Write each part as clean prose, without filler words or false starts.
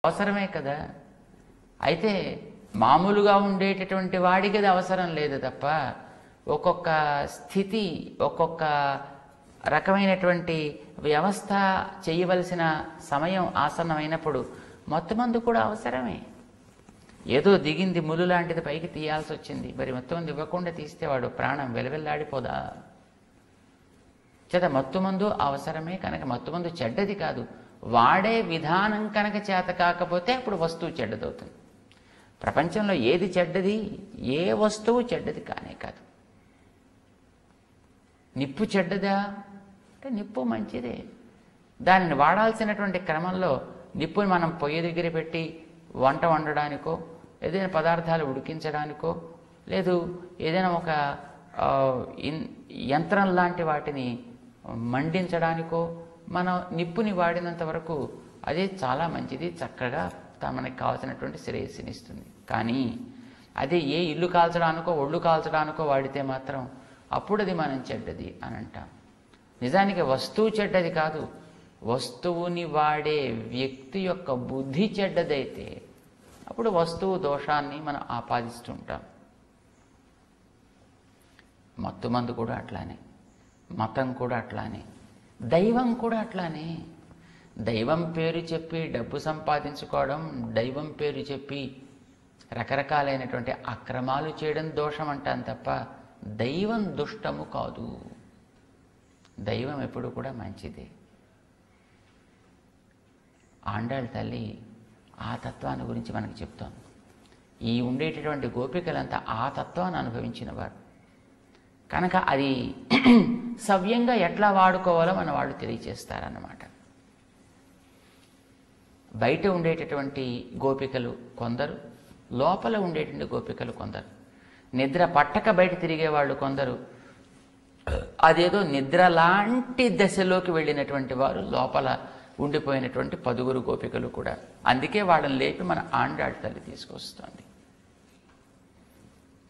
అవసరమే కదా. అయితే మామూలుగా ఉండేటటువంటి వాడికి అది అవసరం లేదు తప్ప ఒక్కొక్క స్థితి, ఒక్కొక్క రకమైనటువంటి వ్యవస్థ చేయవలసిన సమయం ఆసన్నమైనప్పుడు మొత్తమందు కూడా అవసరమే. ఏదో దిగింది ములు లాంటిది పైకి తీయాల్సి వచ్చింది, మరి మొత్తం ఇవ్వకుండా తీస్తే వాడు ప్రాణం వెలవెల్లాడిపోదా? చేత మత్తుమందు అవసరమే. కనుక మత్తుమందు చెడ్డది కాదు, వాడే విధానం కనుక చేత కాకపోతే అప్పుడు వస్తువు చెడ్డదవుతుంది. ప్రపంచంలో ఏది చెడ్డది? ఏ వస్తువు చెడ్డది కానే కాదు. నిప్పు చెడ్డదా అంటే నిప్పు మంచిదే. దానిని వాడాల్సినటువంటి క్రమంలో నిప్పుని మనం పొయ్యి దగ్గర పెట్టి వంట వండడానికో, ఏదైనా పదార్థాలు ఉడికించడానికో, లేదు ఏదైనా ఒక యంత్రం లాంటి వాటిని మండించడానికో మనం నిప్పుని వాడినంత వరకు అదే చాలా మంచిది, చక్కగా మనకి కావాల్సినటువంటి శ్రేయస్సునిస్తుంది. కానీ అదే ఏ ఇల్లు కాల్చడానికో ఒళ్ళు కాల్చడానికో వాడితే మాత్రం అప్పుడు అది మనం చెడ్డది అని అంటాం. నిజానికి వస్తువు చెడ్డది కాదు, వస్తువుని వాడే వ్యక్తి యొక్క బుద్ధి చెడ్డదైతే అప్పుడు వస్తువు దోషాన్ని మనం ఆపాదిస్తుంటాం. మత్తుమందు కూడా అట్లానే, మతం కూడా అట్లానే, దైవం కూడా అట్లానే. దైవం పేరు చెప్పి డబ్బు సంపాదించుకోవడం, దైవం పేరు చెప్పి రకరకాలైనటువంటి అక్రమాలు చేయడం దోషం అంటాం తప్ప దైవం దుష్టము కాదు. దైవం ఎప్పుడు కూడా మంచిదే. ఆండాళ్ళ తల్లి ఆ తత్వాన్ని గురించి మనకు చెప్తాం. ఈ ఉండేటటువంటి గోపికలంతా ఆ తత్వాన్ని అనుభవించిన వారు కనుక అది సవ్యంగా ఎట్లా వాడుకోవాలో మన వాళ్ళు తెలియచేస్తారన్నమాట. బయట ఉండేటటువంటి గోపికలు కొందరు, లోపల ఉండేటువంటి గోపికలు కొందరు. నిద్ర పట్టక బయట తిరిగేవాళ్ళు కొందరు, అదేదో నిద్ర లాంటి దశలోకి వెళ్ళినటువంటి వారు లోపల ఉండిపోయినటువంటి 10 గోపికలు కూడా. అందుకే వాళ్ళని లేపి మన ఆండాళ్ళ తల్లి తీసుకొస్తుంది.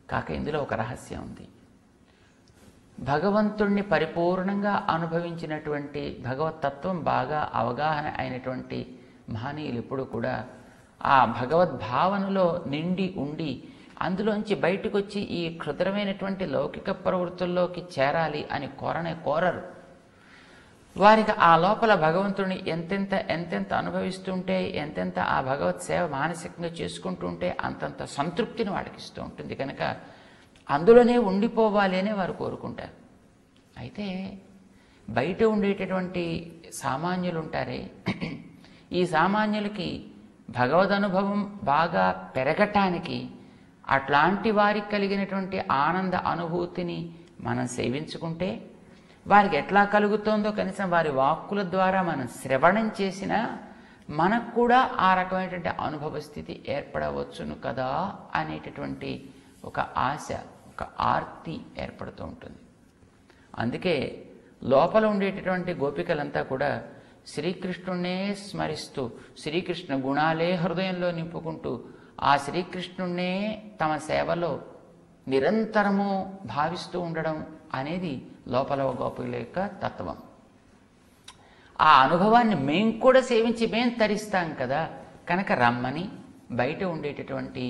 కాక ఇందులో ఒక రహస్యం ఉంది. భగవంతుణ్ణి పరిపూర్ణంగా అనుభవించినటువంటి, భగవతత్వం బాగా అవగాహన అయినటువంటి మహనీయులు ఎప్పుడు కూడా ఆ భగవద్భావనలో నిండి ఉండి అందులోంచి బయటకు వచ్చి ఈ క్షుద్రమైనటువంటి లౌకిక ప్రవృత్తుల్లోకి చేరాలి అని కోరరు. వారికి ఆ లోపల భగవంతుడిని ఎంతెంత అనుభవిస్తుంటే, ఎంతెంత ఆ భగవత్ సేవ మానసికంగా చేసుకుంటుంటే అంతంత సంతృప్తిని వాడికి ఇస్తూ ఉంటుంది. కనుక అందులోనే ఉండిపోవాలి అనే వారు కోరుకుంటారు. అయితే బయట ఉండేటటువంటి సామాన్యులు ఉంటారే, ఈ సామాన్యులకి భగవద్ అనుభవం బాగా పెరగటానికి, అట్లాంటి వారికి కలిగినటువంటి ఆనంద అనుభూతిని మనం సేవించుకుంటే వారికి ఎట్లా కలుగుతోందో కనీసం వారి వాక్కుల ద్వారా మనం శ్రవణం చేసినా మనకు కూడా ఆ రకమైనటువంటి అనుభవ స్థితి ఏర్పడవచ్చును కదా అనేటటువంటి ఒక ఆశ, ఒక ఆర్తి ఏర్పడుతూ ఉంటుంది. అందుకే లోపల ఉండేటటువంటి గోపికలంతా కూడా శ్రీకృష్ణుణ్ణే స్మరిస్తూ, శ్రీకృష్ణ గుణాలే హృదయంలో నింపుకుంటూ, ఆ శ్రీకృష్ణుణ్ణే తమ సేవలో నిరంతరము భావిస్తూ ఉండడం అనేది లోపల గోపికల యొక్క తత్వం. ఆ అనుభవాన్ని మేం కూడా సేవించి మేం తరిస్తాం కదా. కనుక రమ్మని బయట ఉండేటటువంటి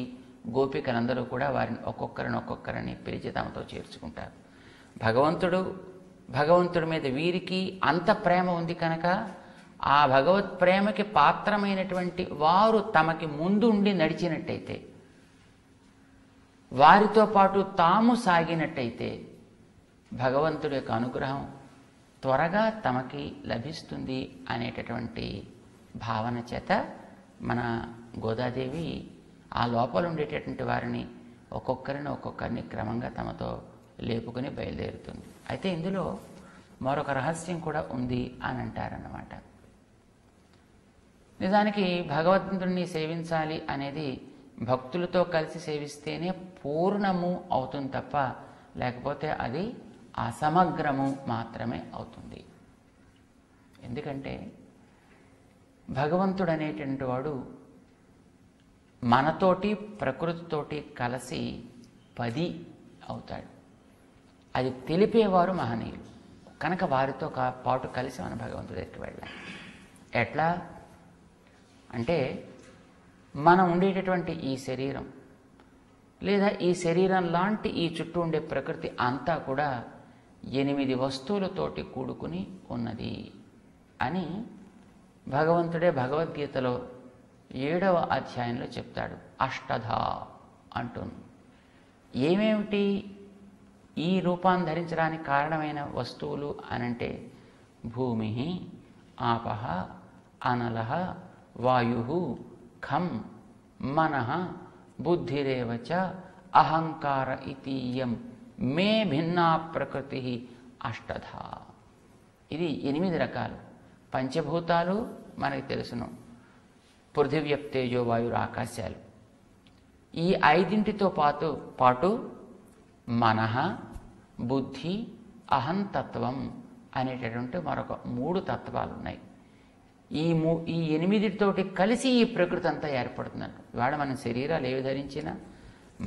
గోపికలందరూ కూడా వారిని ఒక్కొక్కరిని పిలిచి తమతో చేర్చుకుంటారు. భగవంతుడి మీద వీరికి అంత ప్రేమ ఉంది కనుక ఆ భగవత్ ప్రేమకి పాత్రమైనటువంటి వారు తమకి ముందు ఉండి నడిచినట్టయితే, వారితో పాటు తాము సాగినట్టయితే భగవంతుడి యొక్క అనుగ్రహం త్వరగా తమకి లభిస్తుంది అనేటటువంటి భావన చేత మన గోదాదేవి ఆ లోపల ఉండేటటువంటి వారిని ఒక్కొక్కరిని క్రమంగా తమతో లేపుకుని బయలుదేరుతుంది. అయితే ఇందులో మరొక రహస్యం కూడా ఉంది అని అంటారన్నమాట. నిజానికి భగవంతుడిని సేవించాలి అనేది భక్తులతో కలిసి సేవిస్తేనే పూర్ణము అవుతుంది తప్ప లేకపోతే అది అసమగ్రము మాత్రమే అవుతుంది. ఎందుకంటే భగవంతుడు అనేటువంటి వాడు మనతోటి ప్రకృతితోటి కలిసి 10 అవుతాడు. అది తెలిపేవారు మహనీయులు కనుక వారితో పాటు కలిసి మన భగవంతుడి దగ్గరికి వెళ్ళాలి. ఎట్లా అంటే మనం ఉండేటటువంటి ఈ శరీరం లేదా ఈ శరీరం లాంటి ఈ చుట్టూ ఉండే ప్రకృతి అంతా కూడా 8 వస్తువులతోటి కూడుకుని ఉన్నది అని భగవంతుడే భగవద్గీతలో 7వ అధ్యాయంలో చెప్తాడు. అష్టధ అంటూను. ఏమేమిటి ఈ రూపాన్ని ధరించడానికి కారణమైన వస్తువులు అనంటే భూమి, ఆపః, అనలః, వాయు, ఖం, మనః, బుద్ధిరేవ చ అహంకార ఇతీయం మే భిన్నా ప్రకృతి అష్టధ. ఇది 8 రకాలు. పంచభూతాలు మనకి తెలుసును, పృథివ్యప్ తేజో వాయురు ఆకాశాలు. ఈ 5టితో పాటు మనః, బుద్ధి, అహంతత్వం అనేటటువంటి మరొక 3 తత్వాలు ఉన్నాయి. ఈ 8తోటి కలిసి ఈ ప్రకృతి అంతా ఏర్పడుతుందంట. ఇవాళ మన శరీరాలు ఏవి ధరించినా,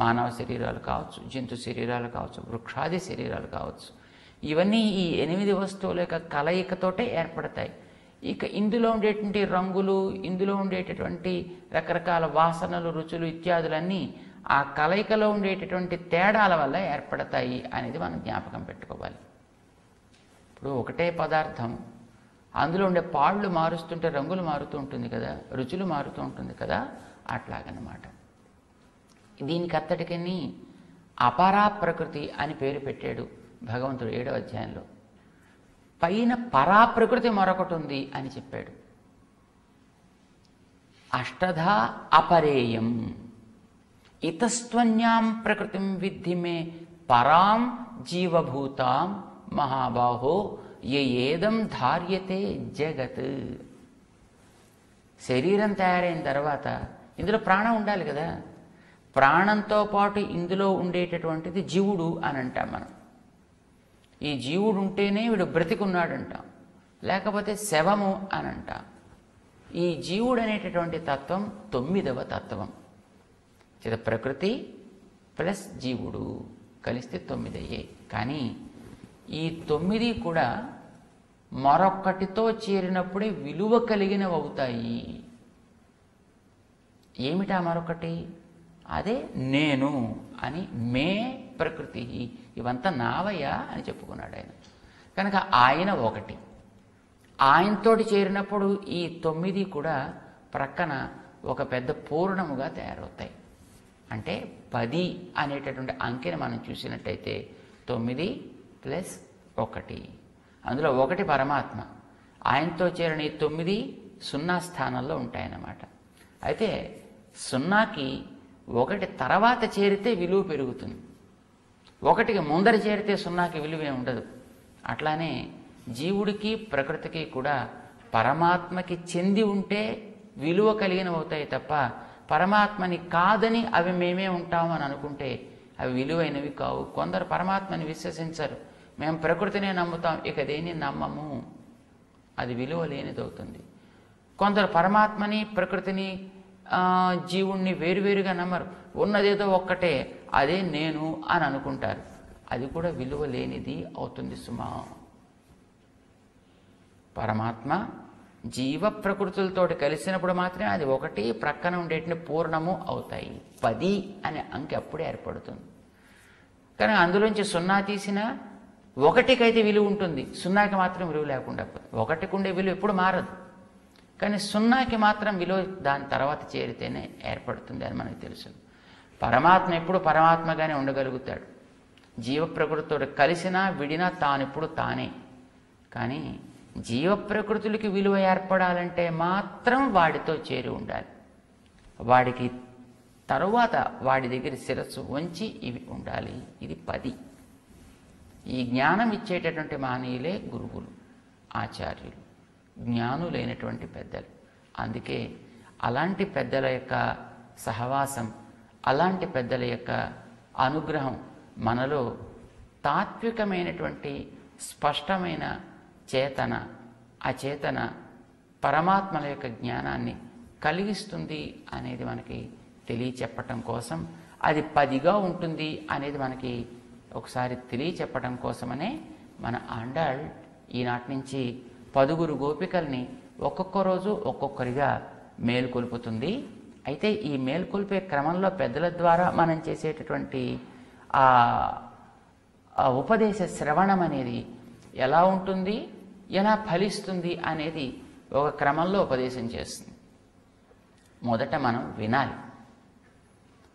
మానవ శరీరాలు కావచ్చు, జంతు శరీరాలు కావచ్చు, వృక్షాది శరీరాలు కావచ్చు, ఇవన్నీ ఈ 8 వస్తువుల యొక్క కలయికతోటే ఏర్పడతాయి. ఇక ఇందులో ఉండేటువంటి రంగులు, ఇందులో ఉండేటటువంటి రకరకాల వాసనలు, రుచులు ఇత్యాదులన్నీ ఆ కలయికలో ఉండేటటువంటి తేడాల వల్ల ఏర్పడతాయి అనేది మనం జ్ఞాపకం పెట్టుకోవాలి. ఇప్పుడు ఒకటే పదార్థం, అందులో ఉండే పాళ్ళు మారుస్తుంటే రంగులు మారుతూ ఉంటుంది కదా, రుచులు మారుతూ ఉంటుంది కదా, అట్లాగనమాట. దీనికి అంతటికీ అపరా ప్రకృతి అని పేరు పెట్టాడు భగవంతుడు 7వ అధ్యాయంలో. పైన పరాప్రకృతి మరొకటి ఉంది అని చెప్పాడు. అష్టధ అపరేయం ఇతస్త్వన్యాం ప్రకృతిం విద్ధి మే పరాం జీవభూతాం మహాబాహో ఏదం ధార్యతే జగత్. శరీరం తయారైన తర్వాత ఇందులో ప్రాణం ఉండాలి కదా. ప్రాణంతో పాటు ఇందులో ఉండేటటువంటిది జీవుడు అని అంటాం మనం. ఈ జీవుడు ఉంటేనే వీడు బ్రతికున్నాడంటాం, లేకపోతే శవము అని అంటాం. ఈ జీవుడు అనేటటువంటి తత్వం 9వ తత్వం. ప్రకృతి ప్లస్ జీవుడు కలిస్తే 9 అయ్యాయి. కానీ ఈ 9 కూడా మరొక్కటితో చేరినప్పుడే విలువ కలిగినవి అవుతాయి. ఏమిటా మరొకటి? అదే నేను అని, మే ప్రకృతి, ఇవంతా నావయ్యా అని చెప్పుకున్నాడు ఆయన. కనుక ఆయన ఒకటి. ఆయనతోటి చేరినప్పుడు ఈ 9 కూడా ప్రక్కన ఒక పెద్ద పూర్ణముగా తయారవుతాయి. అంటే 10 అనేటటువంటి అంకెని మనం చూసినట్టయితే 9 + 1, అందులో 1 పరమాత్మ. ఆయనతో చేరిన ఈ 9 0 స్థానంలో ఉంటాయన్నమాట. అయితే 0కి 1 తర్వాత చేరితే విలువ పెరుగుతుంది, 1కి ముందర చేరితే 0కి విలువే ఉండదు. అట్లానే జీవుడికి ప్రకృతికి కూడా పరమాత్మకి చెంది ఉంటే విలువ కలిగినవి అవుతాయి తప్ప, పరమాత్మని కాదని అవి మేమే ఉంటామని అనుకుంటే అవి విలువైనవి కావు. కొందరు పరమాత్మని విశ్వసించరు, మేము ప్రకృతినే నమ్ముతాం, ఇక దేన్ని నమ్మము, అది విలువ లేనిదవుతుంది. కొందరు పరమాత్మని, ప్రకృతిని, జీవుణ్ణి వేరువేరుగా నమ్మరు, ఉన్నదేదో ఒక్కటే, అదే నేను అని అనుకుంటారు, అది కూడా విలువ లేనిది అవుతుంది సుమా. పరమాత్మ జీవ ప్రకృతులతో కలిసినప్పుడు మాత్రమే అది ఒకటి, ప్రక్కన ఉండేటిని పూర్ణము అవుతాయి. 10 అనే అంకె అప్పుడే ఏర్పడుతుంది. కానీ అందులోంచి 0 తీసినా 1కైతే విలువ ఉంటుంది, 0కి మాత్రం విలువ లేకుండా పోతుంది. 1కి ఉండే విలువ ఎప్పుడు మారదు, కానీ 0కి మాత్రం విలువ దాని తర్వాత చేరితేనే ఏర్పడుతుంది అని మనకు తెలుసు. పరమాత్మ ఎప్పుడు పరమాత్మగానే ఉండగలుగుతాడు. జీవ ప్రకృతితో కలిసినా విడినా తానెప్పుడు తానే. కానీ జీవ ప్రకృతులకి విలువ ఏర్పడాలంటే మాత్రం వాడితో చేరి ఉండాలి. వాడికి తరువాత వాడి దగ్గర శిరస్సు వంచి ఇవి ఉండాలి. ఇది 10. ఈ జ్ఞానం ఇచ్చేటటువంటి మానవులే గురువులు, ఆచార్యులు, జ్ఞానులైనటువంటి పెద్దలు. అందుకే అలాంటి పెద్దల యొక్క సహవాసం, అలాంటి పెద్దల యొక్క అనుగ్రహం మనలో తాత్వికమైనటువంటి స్పష్టమైన చేతన, అచేతన పరమాత్మల యొక్క జ్ఞానాన్ని కలిగిస్తుంది అనేది మనకి తెలియచెప్పటం కోసం, అది 10గా ఉంటుంది అనేది మనకి ఒకసారి తెలియచెప్పటం కోసమనే మన ఆండాళ్ ఈనాటి నుంచి 10 గోపికల్ని ఒక్కొక్క రోజు ఒక్కొక్కరిగా మేలుకొల్పుతుంది. అయితే ఈ మేల్కొల్పే క్రమంలో పెద్దల ద్వారా మనం చేసేటటువంటి ఆ ఉపదేశ శ్రవణం అనేది ఎలా ఉంటుంది, ఎలా ఫలిస్తుంది అనేది ఒక క్రమంలో ఉపదేశం చేస్తుంది. మొదట మనం వినాలి.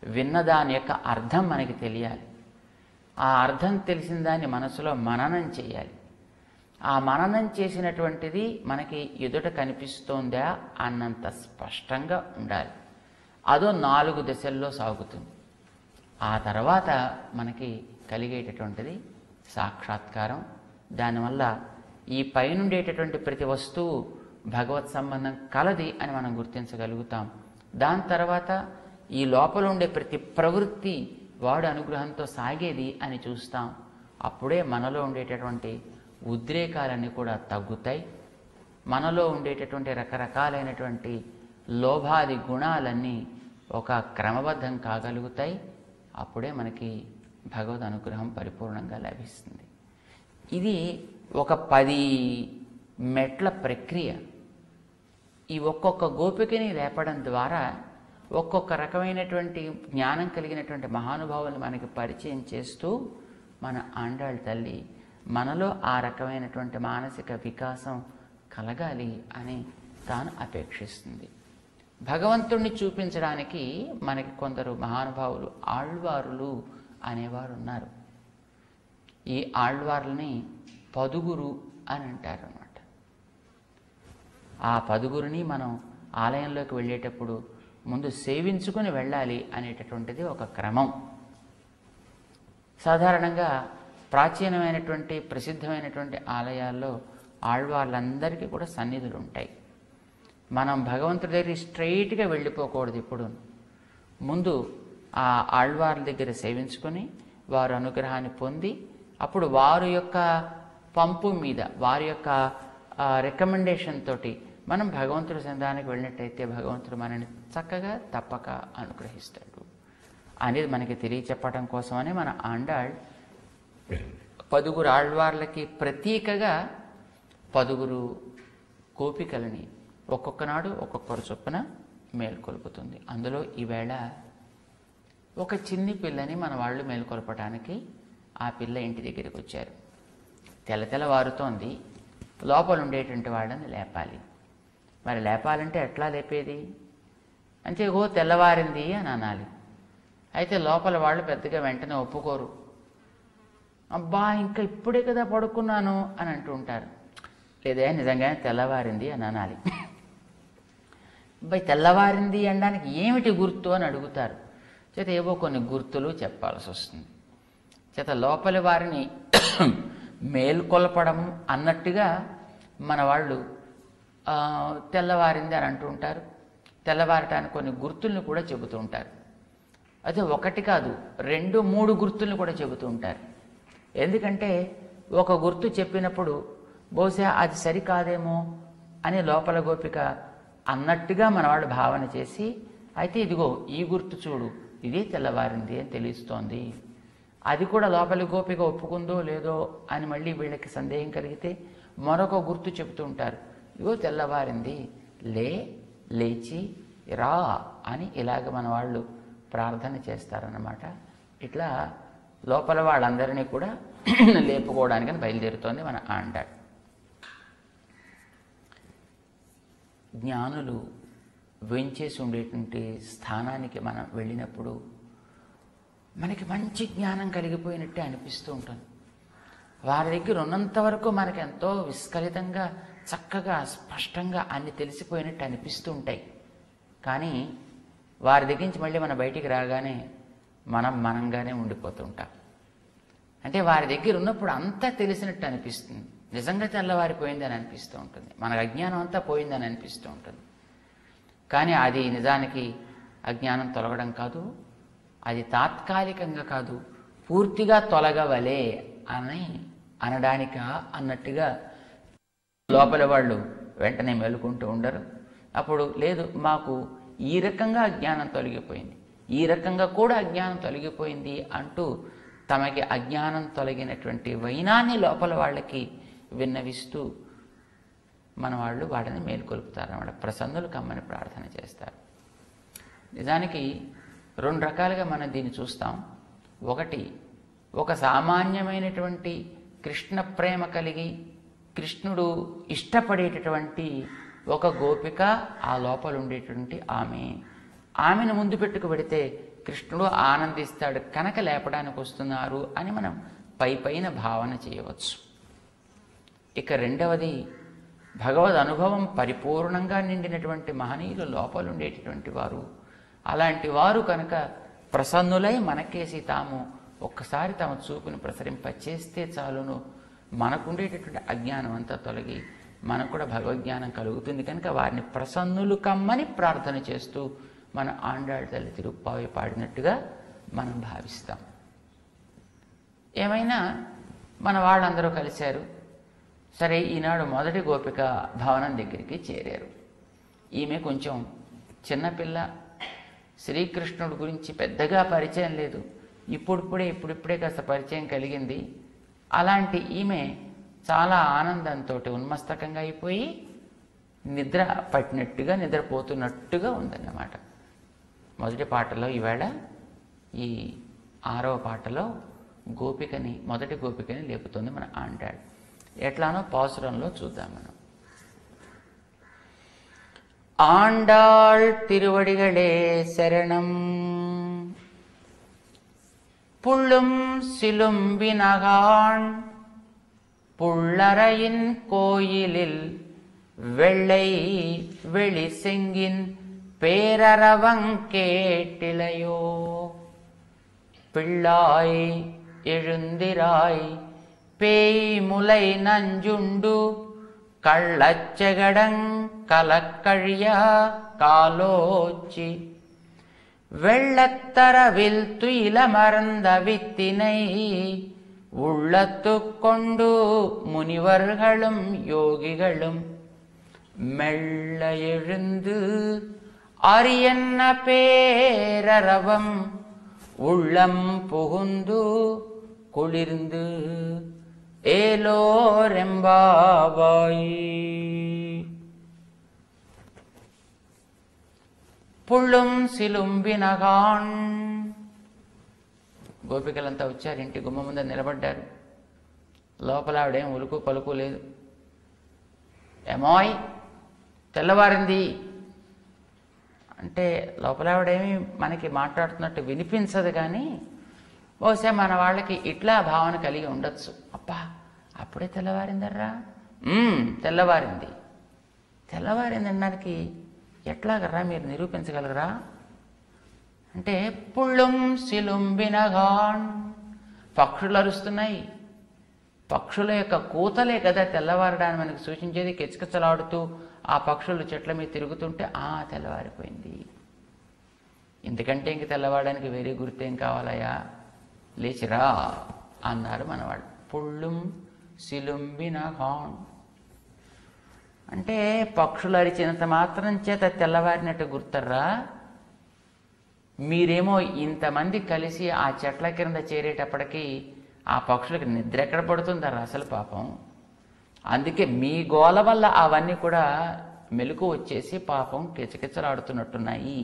విన్న దాని యొక్క అర్థం మనకి తెలియాలి. ఆ అర్థం తెలిసిన దాన్ని మనసులో మననం చేయాలి. ఆ మననం చేసినటువంటిది మనకి ఎదుట కనిపిస్తోందా అన్నంత స్పష్టంగా ఉండాలి. అదో 4 దశల్లో సాగుతుంది. ఆ తర్వాత మనకి కలిగేటటువంటిది సాక్షాత్కారం. దానివల్ల ఈ పైనుండేటటువంటి ప్రతి వస్తువు భగవత్ సంబంధం కలది అని మనం గుర్తించగలుగుతాం. దాని తర్వాత ఈ లోపల ఉండే ప్రతి ప్రవృత్తి వాడు అనుగ్రహంతో సాగేది అని చూస్తాం. అప్పుడే మనలో ఉండేటటువంటి ఉద్రేకాలన్నీ కూడా తగ్గుతాయి. మనలో ఉండేటటువంటి రకరకాలైనటువంటి లోభాది గుణాలన్నీ ఒక క్రమబద్ధం కాగలుగుతాయి. అప్పుడే మనకి భగవద్ అనుగ్రహం పరిపూర్ణంగా లభిస్తుంది. ఇది ఒక 10 మెట్ల ప్రక్రియ. ఈ ఒక్కొక్క గోపికని లేపడం ద్వారా ఒక్కొక్క రకమైనటువంటి జ్ఞానం కలిగినటువంటి మహానుభావులను మనకి పరిచయం చేస్తూ మన ఆండాళ్ళ తల్లి మనలో ఆ రకమైనటువంటి మానసిక వికాసం కలగాలి అని తాను అపేక్షిస్తుంది. భగవంతుణ్ణి చూపించడానికి మనకి కొందరు మహానుభావులు ఆళ్వారులు అనేవారు ఉన్నారు. ఈ ఆళ్వార్లని పదుగురు అని అంటారు అన్నమాట. ఆ పదుగురిని మనం ఆలయంలోకి వెళ్ళేటప్పుడు ముందు సేవించుకొని వెళ్ళాలి అనేటటువంటిది ఒక క్రమం. సాధారణంగా ప్రాచీనమైనటువంటి ప్రసిద్ధమైనటువంటి ఆలయాల్లో ఆళ్వార్లందరికీ కూడా సన్నిధులు ఉంటాయి. మనం భగవంతుడి దగ్గరికి స్ట్రైట్గా వెళ్ళిపోకూడదు. ఇప్పుడు ముందు ఆ ఆళ్వార్ల దగ్గర సేవించుకొని వారు అనుగ్రహాన్ని పొంది అప్పుడు వారి యొక్క పంపు మీద వారి యొక్క రికమెండేషన్ తోటి మనం భగవంతుడి సన్నిధానానికి వెళ్ళినట్టయితే భగవంతుడు మనని చక్కగా తప్పక అనుగ్రహిస్తాడు అనేది మనకి తెలియచెప్పడం కోసమని మన ఆండాళ్ 10 ఆళ్వార్లకి ప్రతీకగా 10 గోపికలని ఒక్కొక్క నాడు ఒక్కొక్కరు చొప్పున మేల్కొల్పుతుంది. అందులో ఈవేళ ఒక చిన్ని పిల్లని మన వాళ్ళు మేల్కొల్పడానికి ఆ పిల్ల ఇంటి దగ్గరికి వచ్చారు. తెల్లవారుతోంది. లోపల ఉండేటువంటి వాళ్ళని లేపాలి. మరి లేపాలంటే ఎట్లా లేపేది అంటే తెల్లవారింది అని అనాలి. అయితే లోపల వాళ్ళు పెద్దగా వెంటనే ఒప్పుకోరు. అబ్బా ఇంకా ఇప్పుడే కదా పడుకున్నాను అని అంటూ ఉంటారు. లేదా నిజంగానే తెల్లవారింది అని అనాలి. అబ్బాయి తెల్లవారింది అనడానికి ఏమిటి గుర్తు అని అడుగుతారు. చేత ఏవో కొన్ని గుర్తులు చెప్పాల్సి వస్తుంది. చేత లోపలి వారిని మేల్కొల్పడం అన్నట్టుగా మన వాళ్ళు తెల్లవారింది అని అంటూ ఉంటారు. తెల్లవారటానికి కొన్ని గుర్తుల్ని కూడా చెబుతూ ఉంటారు. అదే 1 కాదు 2, 3 గుర్తుల్ని కూడా చెబుతూ ఉంటారు. ఎందుకంటే ఒక గుర్తు చెప్పినప్పుడు బహుశా అది సరికాదేమో అని లోపల గోపిక అన్నట్టుగా మన వాళ్ళు భావన చేసి అయితే ఇదిగో ఈ గుర్తు చూడు ఇదే తెల్లవారింది అని తెలుస్తోంది. అది కూడా లోపలి గోపిక ఒప్పుకుందో లేదో అని మళ్ళీ వీళ్ళకి సందేహం కలిగితే మరొక గుర్తు చెబుతూ ఉంటారు. ఇగో తెల్లవారింది లేచి రా అని ఇలాగ మన వాళ్ళు ప్రార్థన చేస్తారన్నమాట. ఇట్లా లోపల వాళ్ళందరినీ కూడా లేపుకోవడానికని బయలుదేరుతోంది మన ఆండాళ్. జ్ఞానులు వెంచేసి ఉండేటువంటి స్థానానికి మనం వెళ్ళినప్పుడు మనకి మంచి జ్ఞానం కలిగిపోయినట్టే అనిపిస్తూ ఉంటుంది. వారి దగ్గర ఉన్నంత వరకు మనకి ఎంతో విస్కలితంగా చక్కగా స్పష్టంగా అన్ని తెలిసిపోయినట్టు అనిపిస్తూ ఉంటాయి. కానీ వారి దగ్గర నుంచి మళ్ళీ మనం బయటికి రాగానే మనంగానే ఉండిపోతూ ఉంటాం. అంటే వారి దగ్గర ఉన్నప్పుడు అంతా తెలిసినట్టు అనిపిస్తుంది. నిజంగా తెల్లవారిపోయిందని అనిపిస్తూ ఉంటుంది. మన అజ్ఞానం అంతా పోయిందని అనిపిస్తూ ఉంటుంది. కానీ అది నిజానికి అజ్ఞానం తొలగడం కాదు, అది తాత్కాలికంగా కాదు, పూర్తిగా తొలగవలే అని అనడానిక అన్నట్టుగా లోపల వాళ్ళు వెంటనే మెలుకుంటూ ఉండరు. అప్పుడు లేదు మాకు ఈ రకంగా అజ్ఞానం తొలగిపోయింది, ఈ రకంగా కూడా అజ్ఞానం తొలగిపోయింది అంటూ తమకి అజ్ఞానం తొలగినటువంటి వైనాన్ని లోపల వాళ్ళకి విన్నవిస్తూ మన వాళ్ళు వాడిని మేలుకొల్పుతారు అన్నమాట. ప్రసన్నులు కమ్మని ప్రార్థన చేస్తారు. నిజానికి 2 రకాలుగా మనం దీన్ని చూస్తాం. ఒకటి, ఒక సామాన్యమైనటువంటి కృష్ణ ప్రేమ కలిగి కృష్ణుడు ఇష్టపడేటటువంటి ఒక గోపిక, ఆ లోపల ఉండేటువంటి ఆమెను ముందు పెట్టుకు పెడితే కృష్ణుడు ఆనందిస్తాడు కనుక లేపడానికి వస్తున్నారు అని మనం పైన భావన చేయవచ్చు. ఇక రెండవది, భగవద్ అనుభవం పరిపూర్ణంగా నిండినటువంటి మహనీయులు లోపల ఉండేటటువంటి వారు. అలాంటి వారు కనుక ప్రసన్నులై మనకేసి తాము ఒక్కసారి తమ చూపును ప్రసరింపచేస్తే చాలును, మనకుండేటటువంటి అజ్ఞానం అంతా తొలగి మనకు కూడా భగవద్జ్ఞానం కలుగుతుంది. కనుక వారిని ప్రసన్నులు కమ్మని ప్రార్థన చేస్తూ మన ఆండాళ్ తల్లి తిరుప్పావి పాడినట్టుగా మనం భావిస్తాం. ఏమైనా మన వాళ్ళందరూ కలిశారు. సరే, ఈనాడు మొదటి గోపిక భవనం దగ్గరికి చేరారు. ఈమె కొంచెం చిన్నపిల్ల, శ్రీకృష్ణుడి గురించి పెద్దగా పరిచయం లేదు, ఇప్పుడిప్పుడే కాస్త పరిచయం కలిగింది. అలాంటి ఈమె చాలా ఆనందంతో ఉన్మస్తకంగా అయిపోయి నిద్ర పట్టినట్టుగా, నిద్రపోతున్నట్టుగా ఉందన్నమాట. మొదటి పాటలో ఈవేళ ఈ 6వ పాటలో మొదటి గోపికని లేపుతుంది మన ఆండాళ్. ఎట్లానో పాసురంలో చూద్దాం మనం. ఆండాళ్ తిరువడిగళే శరణం புள்ளும் சிலும்பினகான் புள்ளரையின் கோயிலில் வெள்ளை வெளி செங்கின் பேரரவங்கேட்டிலையோ பிள்ளாய் எழுந்திராய் பேய் முலை நஞ்சுண்டு கள்ளச்செகடங் கலக்கழியா காலோச்சி வெள்ளத்தரவில் துயில மறந்த வித்தினை உள்ளத்து கொண்டு முனிவர்களும் யோகிகளும் மெல்ல எழுந்து அரியன்ன பேரரவம் உள்ளம் புகுந்து குளிர்ந்து ஏலோரெம்பாவாய். పుళ్ళుం సిలుంబినగాన్. గోపికలంతా వచ్చారు, ఇంటి గుమ్మ ముందు నిలబడ్డారు. లోపల ఆవిడేం ఉలుకు పలుకు లేదు. ఏమోయ్ తెల్లవారింది అంటే లోపల ఆవిడేమి మనకి మాట్లాడుతున్నట్టు వినిపించదు, కానీ బహుశా మన వాళ్ళకి ఇట్లా భావన కలిగి ఉండొచ్చు. అబ్బా అప్పుడే తెల్లవారిందర్రా, తెల్లవారింది అనడానికి ఎట్లాగరా మీరు నిరూపించగలరా అంటే, పుళ్ళుం సిలుంబినగాన్, పక్షులు అరుస్తున్నాయి. పక్షుల యొక్క కూతలే కదా తెల్లవారడాన్ని మనకు సూచించేది. కిచకిచలాడుతూ ఆ పక్షులు చెట్ల మీద తిరుగుతుంటే తెల్లవారిపోయింది. ఎందుకంటే ఇంక తెల్లవారడానికి వేరే గుర్తేం కావాలయా, లేచిరా అన్నారు మనవాళ్ళు. పుళ్ళుం సిలుంబినగాన్ అంటే పక్షులు అరిచినంత మాత్రం చేత తెల్లవారినట్టు గుర్తర్రా. మీరేమో ఇంతమంది కలిసి ఆ చెట్ల కింద చేరేటప్పటికీ ఆ పక్షులకు నిద్ర ఎక్కడ పడుతుందరా అసలు పాపం. అందుకే మీ గోల వల్ల అవన్నీ కూడా మెలకు వచ్చేసి పాపం కిచకిచలాడుతున్నట్టున్నాయి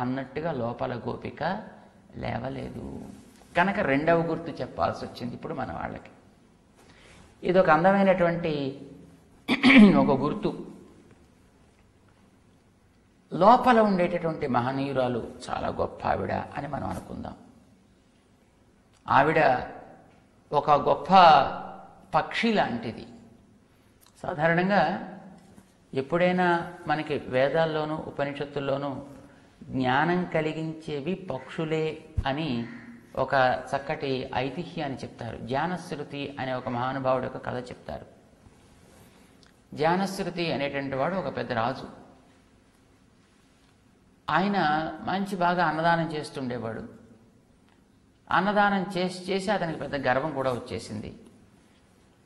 అన్నట్టుగా లోపల గోపిక లేవలేదు. కనుక రెండవ గుర్తు చెప్పాల్సి వచ్చింది ఇప్పుడు మన వాళ్ళకి. ఇదొక అందమైనటువంటి ఒక గుర్తు. లోపల ఉండేటటువంటి మహనీయురాలు చాలా గొప్ప ఆవిడ అని మనం అనుకుందాం. ఆవిడ ఒక గొప్ప పక్షి లాంటిది. సాధారణంగా ఎప్పుడైనా మనకి వేదాల్లోనూ ఉపనిషత్తుల్లోనూ జ్ఞానం కలిగించేవి పక్షులే అని ఒక చక్కటి ఐతిహ్యాన్ని చెప్తారు. జ్ఞానశ్రుతి అనే ఒక మహానుభావుడు ఒక కథ చెప్తారు. జ్ఞానశ్రుతి అనేటువంటి వాడు ఒక పెద్ద రాజు. ఆయన మంచి బాగా అన్నదానం చేస్తుండేవాడు. అన్నదానం చేసి అతనికి పెద్ద గర్వం కూడా వచ్చేసింది.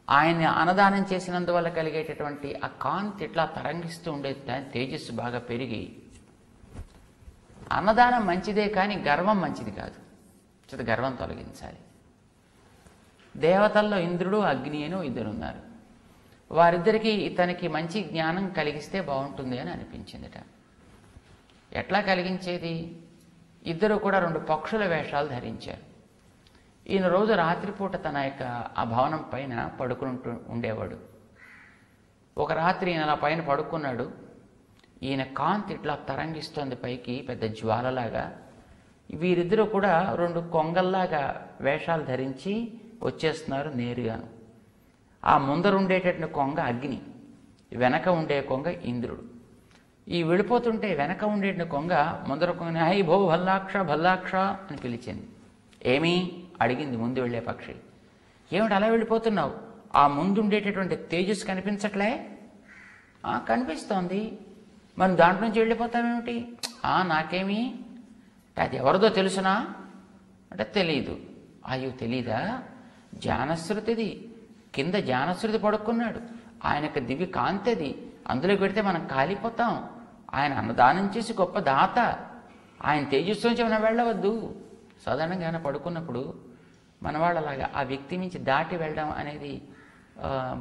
ఆయన అన్నదానం చేసినందువల్ల కలిగేటటువంటి ఆ కాంతి ఇట్లా తరంగిస్తూ ఉండే తేజస్సు బాగా పెరిగి, అన్నదానం మంచిదే కానీ గర్వం మంచిది కాదు, గర్వం తొలగించాలి. దేవతల్లో ఇంద్రుడు అగ్ని అని ఇద్దరు ఉన్నారు. వారిద్దరికీ ఇతనికి మంచి జ్ఞానం కలిగిస్తే బాగుంటుంది అని అనిపించిందిట. ఎట్లా కలిగించేది? ఇద్దరు కూడా 2 పక్షుల వేషాలు ధరించారు. ఈయన రోజు రాత్రిపూట తన యొక్క ఆ భవనం పైన పడుకుంటూ ఉండేవాడు. ఒక రాత్రి ఈయన అలా పైన పడుకున్నాడు. ఈయన కాంతి ఇట్లా తరంగిస్తోంది పైకి, పెద్ద జ్వాలలాగా. వీరిద్దరూ కూడా 2 కొంగల్లాగా వేషాలు ధరించి వచ్చేస్తున్నారు నేరుగాను. ఆ ముందర ఉండేటటువంటి కొంగ అగ్ని, వెనక ఉండే కొంగ ఇంద్రుడు. ఈ వెళ్ళిపోతుంటే వెనక ఉండేటువంటి కొంగ ముందర కొంగ హై భో భల్లాక్ష భల్లాక్ష అని పిలిచింది. ఏమీ అడిగింది ముందు వెళ్ళే పక్షి. ఏమిటి అలా వెళ్ళిపోతున్నావు? ఆ ముందు ఉండేటటువంటి తేజస్సు కనిపించట్లే? కనిపిస్తోంది. మనం దాంట్లో నుంచి వెళ్ళిపోతామేమిటి? నాకేమి, అది ఎవరిదో తెలుసునా అంటే తెలీదు. అయ్యో తెలీదా? జానశ్రుతిది, కింద జానశ్రుతి పడుకున్నాడు. ఆయనకు దివ్య కాంతిది, అందులోకి పెడితే మనం కాలిపోతాం. ఆయన అన్నదానం చేసి గొప్ప దాత, ఆయన తేజస్సు నుంచి మనం వెళ్ళవద్దు. సాధారణంగా ఆయన పడుకున్నప్పుడు మన వాళ్ళలాగా ఆ వ్యక్తి నుంచి దాటి వెళ్ళడం అనేది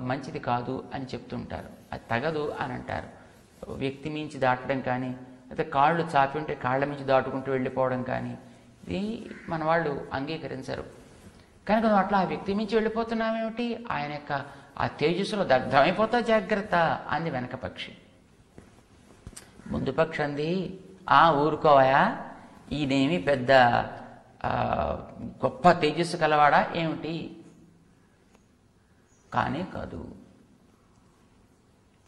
మంచిది కాదు అని చెప్తుంటారు. అది తగదు అని అంటారు. వ్యక్తి మించి దాటడం కానీ, అయితే కాళ్ళు చాపి ఉంటే కాళ్ళ మించి దాటుకుంటూ వెళ్ళిపోవడం కానీ ఇది మన వాళ్ళు అంగీకరించరు. కనుక నువ్వు అట్లా ఆ వ్యక్తి మించి వెళ్ళిపోతున్నావేమిటి? ఆయన యొక్క ఆ తేజస్సులో దగ్ధమైపోతా జాగ్రత్త అంది వెనక పక్షి. ముందు పక్షి అంది, ఊరుకోవయా, ఈయనేమి పెద్ద గొప్ప తేజస్సు కలవాడా ఏమిటి? కానీ కాదు,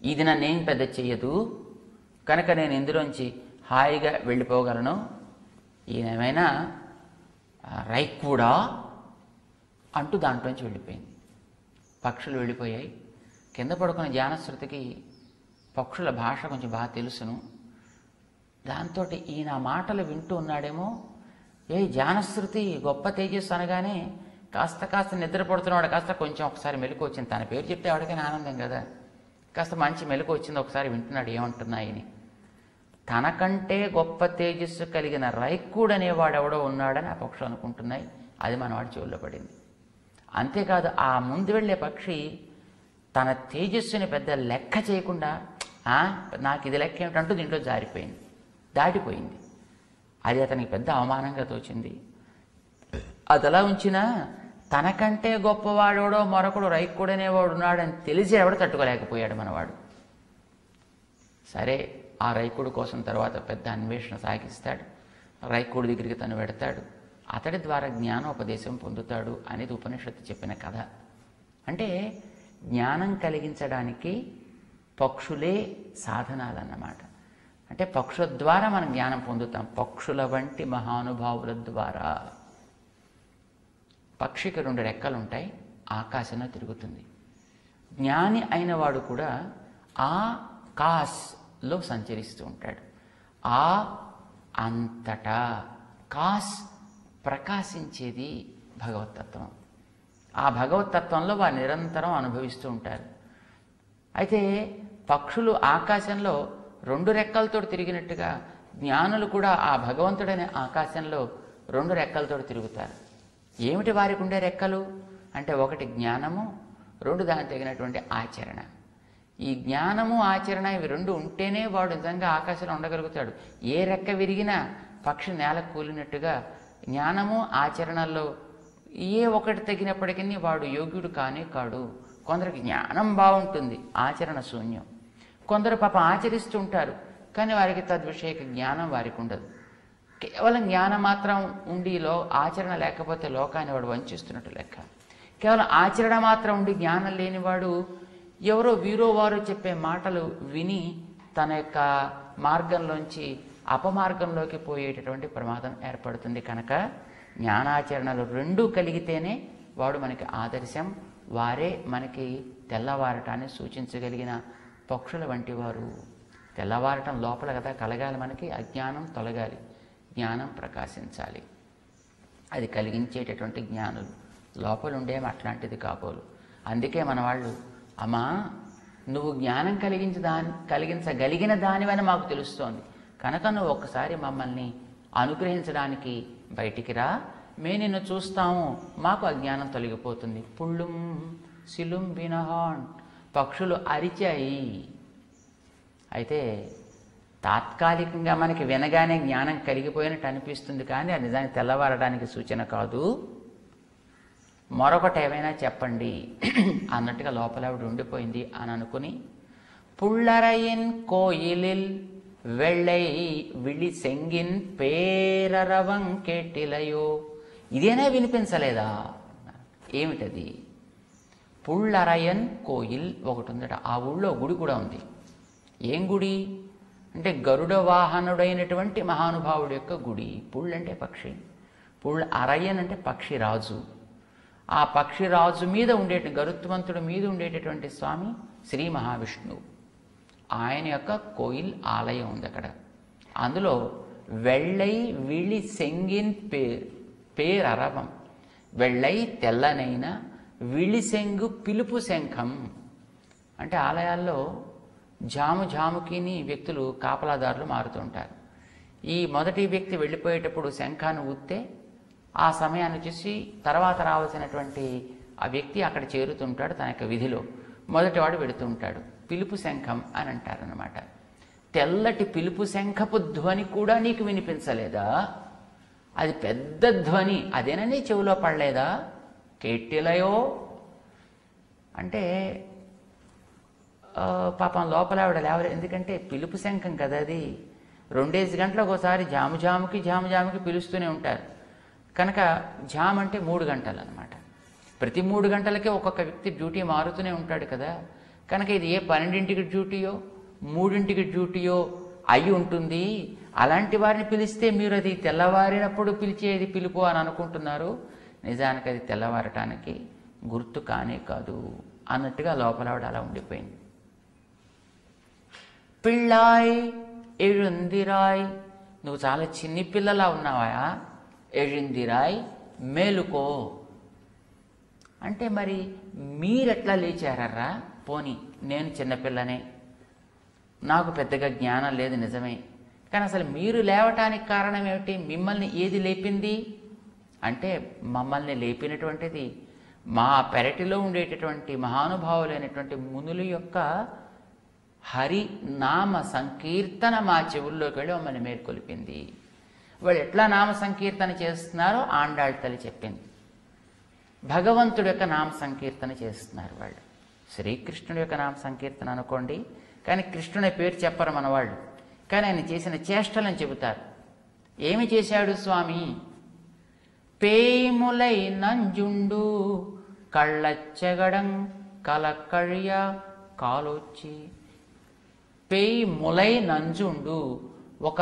ఇది నన్నేం పెద్ద చెయ్యదు, కనుక నేను ఇందులోంచి హాయిగా వెళ్ళిపోగలను. ఈయనేమైనా రైక్కుడా అంటూ దాంట్లోంచి వెళ్ళిపోయింది. పక్షులు వెళ్ళిపోయాయి. కింద పడుకున్న జానశ్రుతికి పక్షుల భాష కొంచెం బాగా తెలుసును. దాంతో ఈయన మాటలు వింటూ ఉన్నాడేమో. జానశ్రుతి గొప్ప తేజస్సు అనగానే కాస్త నిద్రపడుతున్నాడు. కాస్త కొంచెం ఒకసారి మెలకు వచ్చింది. తన పేరు చెప్తే ఎవరికైనా ఆనందం కదా. కాస్త మంచి మెలకు వచ్చింది. ఒకసారి వింటున్నాడు ఏమంటున్నాయని. తనకంటే గొప్ప తేజస్సు కలిగిన రైక్కుడు అనేవాడు ఎవడో ఉన్నాడని ఆ పక్షులు అనుకుంటున్నాయి. అది మనవాడి చెవుల్లో పడింది. అంతేకాదు, ఆ ముందు వెళ్ళే పక్షి తన తేజస్సుని పెద్ద లెక్క చేయకుండా నాకు ఇది లెక్క ఏమిటంటూ దీంట్లో జారిపోయింది, దాటిపోయింది. అది అతనికి పెద్ద అవమానంగా తోచింది. అది అలా ఉంచినా తనకంటే గొప్పవాడోడో మరొకడు రైక్కుడు అనేవాడు ఉన్నాడని తెలిసి ఎవడో తట్టుకోలేకపోయాడు మనవాడు. సరే, ఆ రైక్కుడు కోసం తర్వాత పెద్ద అన్వేషణ సాగిస్తాడు. రైక్కుడు దగ్గరికి తను వెడతాడు. అతడి ద్వారా జ్ఞానోపదేశం పొందుతాడు అనేది ఉపనిషత్తు చెప్పిన కథ. అంటే జ్ఞానం కలిగించడానికి పక్షులే సాధనాలన్నమాట. అంటే పక్షుల ద్వారా మనం జ్ఞానం పొందుతాం. పక్షుల వంటి మహానుభావుల ద్వారా. పక్షికి 2 రెక్కలు ఉంటాయి, ఆకాశంలో తిరుగుతుంది. జ్ఞాని అయిన వాడు కూడా ఆకాశ్లో సంచరిస్తూ ఉంటాడు. అంతటా కాస్ ప్రకాశించేది భగవత్తత్వం. ఆ భగవత్తత్వంలో వారు నిరంతరం అనుభవిస్తూ ఉంటారు. అయితే పక్షులు ఆకాశంలో 2 రెక్కలతో తిరిగినట్టుగా జ్ఞానులు కూడా ఆ భగవంతుడనే ఆకాశంలో 2 రెక్కలతో తిరుగుతారు. ఏమిటి వారికి ఉండే రెక్కలు అంటే, 1 జ్ఞానము, 2 దానికి తగినటువంటి ఆచరణ. ఈ జ్ఞానము ఆచరణ ఇవి 2 ఉంటేనే వాడు నిజంగా ఆకాశంలో ఉండగలుగుతాడు. ఏ రెక్క విరిగినా పక్షి నేల కూలినట్టుగా జ్ఞానము ఆచరణలో ఏ ఒకటి తగినప్పటికీ వాడు యోగ్యుడు కానే కాడు. కొందరికి జ్ఞానం బాగుంటుంది, ఆచరణ శూన్యం. కొందరు పాపం ఆచరిస్తూ ఉంటారు, కానీ వారికి తద్విషయక జ్ఞానం వారికి ఉండదు. కేవలం జ్ఞానం మాత్రం ఉండి ఆచరణ లేకపోతే లోకాన్ని వాడు వంచిస్తున్నట్టు లెక్క. కేవలం ఆచరణ మాత్రం ఉండి జ్ఞానం లేనివాడు ఎవరో వీరో వారు చెప్పే మాటలు విని తన యొక్క మార్గంలోంచి అపమార్గంలోకి పోయేటటువంటి ప్రమాదం ఏర్పడుతుంది. కనుక జ్ఞానాచరణలు 2 కలిగితేనే వాడు మనకి ఆదర్శం. వారే మనకి తెల్లవారటాన్ని సూచించగలిగిన పక్షుల వంటి వారు. తెల్లవారటం లోపల కదా కలగాలి, మనకి అజ్ఞానం తొలగాలి, జ్ఞానం ప్రకాశించాలి. అది కలిగించేటటువంటి జ్ఞానులు. లోపలుండేమి అట్లాంటిది కాబోలు. అందుకే మన వాళ్ళు, అమ్మా నువ్వు జ్ఞానం కలిగించగలిగిన దానివని మాకు తెలుస్తోంది, కనుక నువ్వు ఒక్కసారి మమ్మల్ని అనుగ్రహించడానికి బయటికి రా, మేము నిన్ను చూస్తాము, మాకు అజ్ఞానం తొలగిపోతుంది. పుళ్ళుం సిలుంబినహాన్, పక్షులు అరిచాయి. అయితే తాత్కాలికంగా మనకి వినగానే జ్ఞానం కలిగిపోయినట్టు అనిపిస్తుంది, కానీ అది నిజానికి తెల్లవారడానికి సూచన కాదు. మరొకటి ఏమైనా చెప్పండి అన్నట్టుగా లోపల ఆవిడ ఉండిపోయింది అని అనుకుని, పుల్లరయిన్ కోయిలిల్ వెள்ளై విళి సెంగిన్ పేరరవం కేటిలయో. ఇదేనా వినిపించలేదా? ఏమిటది? పుల్లరయన్ కోయిల్ ఒకటి ఉందట. ఆ ఊళ్ళో గుడి కూడా ఉంది. ఏం గుడి అంటే గరుడ వాహనుడైనటువంటి మహానుభావుడి యొక్క గుడి. పుళ్ళు అంటే పక్షి, పుళ్ళ అరయన్ అంటే పక్షిరాజు. ఆ పక్షిరాజు మీద గరుత్మంతుడి మీద ఉండేటటువంటి స్వామి శ్రీ మహావిష్ణువు. ఆయన యొక్క కోయిల్ ఆలయం ఉంది అక్కడ. అందులో వెள்ளై విళి సెంగిన్ పేరరవం, వెள்ளై తెల్లనైన, విళిసెంగు పిలుపు శంఖం. అంటే ఆలయాల్లో జాముకిని వ్యక్తులు కాపలాదారులు మారుతుంటారు. ఈ మొదటి వ్యక్తి వెళ్ళిపోయేటప్పుడు శంఖాన్ని ఊస్తే ఆ సమయాన్ని చూసి తర్వాత రావాల్సినటువంటి ఆ వ్యక్తి అక్కడ చేరుతుంటాడు తన యొక్క విధిలో. మొదటివాడు వెళుతుంటాడు. పిలుపు శంఖం అని అంటారనమాట. తెల్లటి పిలుపు శంఖపు ధ్వని కూడా నీకు వినిపించలేదా? అది పెద్ద ధ్వని, అదేనని చెవిలో పడలేదా? కేటిలయో అంటే పాపం లోపల ఆవిడ లేవలేదు. ఎందుకంటే పిలుపు శంఖం కదా అది. 2 గంటలకు ఒకసారి జాముకి పిలుస్తూనే ఉంటారు కనుక జామ్ అంటే 3 గంటలు అనమాట. ప్రతి 3 గంటలకే ఒక్కొక్క వ్యక్తి డ్యూటీ మారుతూనే ఉంటాడు కదా. కనుక ఇది ఏ 12కి డ్యూటీయో 3కి డ్యూటీయో అయి ఉంటుంది. అలాంటి వారిని పిలిస్తే మీరు అది తెల్లవారినప్పుడు పిలిచేది పిలుపు అని అనుకుంటున్నారు. నిజానికి అది తెల్లవారటానికి గుర్తు కానే కాదు అన్నట్టుగా లోపల అలా ఉండిపోయింది. పిళ్ళాయ్ ఎഴുందిరాయ్, నువ్వు చాలా చిన్ని పిల్లలా ఉన్నావా? ఎഴുందిరాయ్ మేలుకో అంటే మరి మీరెట్లా లేచారర్రా? పోనీ నేను చిన్నపిల్లనే, నాకు పెద్దగా జ్ఞానం లేదు నిజమే, కానీ అసలు మీరు లేవటానికి కారణం ఏమిటి? మిమ్మల్ని ఏది లేపింది అంటే మమ్మల్ని లేపినటువంటిది మా పెరటిలో ఉండేటటువంటి మహానుభావులైనటువంటి మునుల యొక్క హరినామ సంకీర్తన మా చెవుల్లోకి వెళ్ళి మమ్మల్ని మేల్కొలిపింది. వాళ్ళు ఎట్లా నామ సంకీర్తన చేస్తున్నారో ఆండాళ్ తల్లి చెప్పింది. భగవంతుడి యొక్క నామ సంకీర్తన చేస్తున్నారు వాళ్ళు. శ్రీకృష్ణుడి యొక్క నామ సంకీర్తన అనుకోండి, కానీ కృష్ణుని పేరు చెప్పరు మన వాళ్ళు. కానీ ఆయన చేసిన చేష్టలను చెబుతారు. ఏమి చేశాడు స్వామి? పేములై నంజుండు కళ్ళచ్చగడం కలకళియ కాలోచి. పేయి ములై నంజుండు, ఒక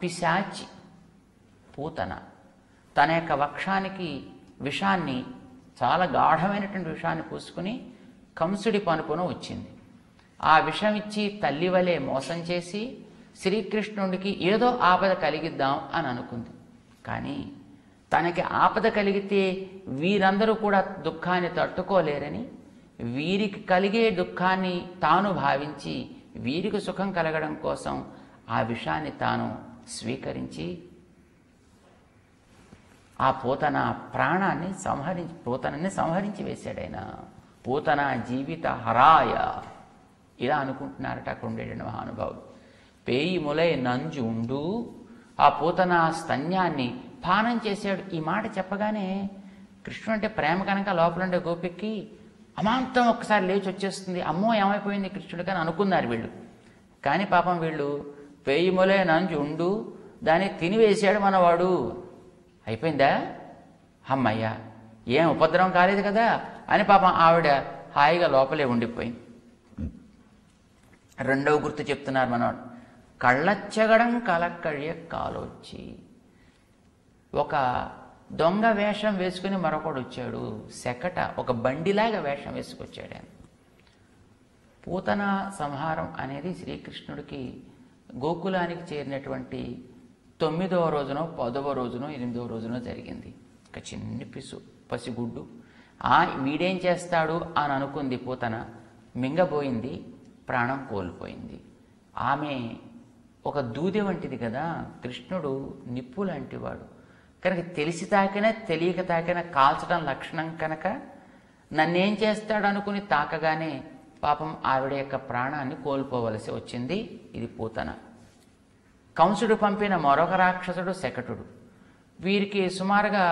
పిశాచి పూతన తన యొక్క వక్షానికి విషాన్ని, చాలా గాఢమైనటువంటి విషాన్ని పూసుకుని కంసుడి పనుపున వచ్చింది. ఆ విషం ఇచ్చి తల్లి వలె మోసం చేసి శ్రీకృష్ణుడికి ఏదో ఆపద కలిగిద్దాం అని అనుకుంది. కానీ తనకి ఆపద కలిగితే వీరందరూ కూడా దుఃఖాన్ని తట్టుకోలేరని, వీరికి కలిగే దుఃఖాన్ని తాను భావించి వీరికి సుఖం కలగడం కోసం ఆ విషాన్ని తాను స్వీకరించి ఆ పూతన ప్రాణాన్ని పూతనని సంహరించి వేశాడైనా. పూతన జీవిత హరాయ ఇలా అనుకుంటున్నారట అక్కడ ఉండేటువంటి మహానుభావుడు. పేయి ములై నంజు ఉండు, ఆ పూతన స్తన్యాన్ని పానం చేశాడు. ఈ మాట చెప్పగానే కృష్ణుడు అంటే ప్రేమ కనుక లోపల ఉండే గోపికి అమాంతం ఒక్కసారి లేచి వచ్చేస్తుంది. అమ్మో ఏమైపోయింది కృష్ణుడు కానీ అనుకున్నారు వీళ్ళు. కానీ పాపం వీళ్ళు పేయి ములై నంజు ఉండు, దాన్ని తినివేశాడు మనవాడు. అయిపోయిందా? అమ్మయ్యా, ఏం ఉపద్రవం కాలేదు కదా అని పాపం ఆవిడ హాయిగా లోపలే ఉండిపోయింది. రెండవ గుర్తు చెప్తున్నారు మనవాడు. కళ్ళచ్చగడం కలక్కడియ కాలోచి. ఒక దొంగ వేషం వేసుకుని మరొకడు వచ్చాడు. సెకట ఒక బండిలాగా వేషం వేసుకొచ్చాడు ఆయన. పూతన సంహారం అనేది శ్రీకృష్ణుడికి గోకులానికి చేరినటువంటి 9వ రోజునో 10వ రోజునో 8వ రోజునో జరిగింది. ఒక చిన్ని పసిగుడ్డు. వీడేం చేస్తాడు అని అనుకుంది పూతన. మింగబోయింది, ప్రాణం కోల్పోయింది. ఆమె ఒక దూదె వంటిది కదా, కృష్ణుడు నిప్పు లాంటివాడు కనుక తెలిసి తాకినా తెలియక తాకినా కాల్చడం లక్షణం కనుక నన్నేం చేస్తాడు అనుకుని తాకగానే పాపం ఆవిడ యొక్క ప్రాణాన్ని కోల్పోవలసి వచ్చింది. ఇది పూతన. కంసుడు పంపిన మరొక రాక్షసుడు శకటుడు. వీరికి సుమారుగా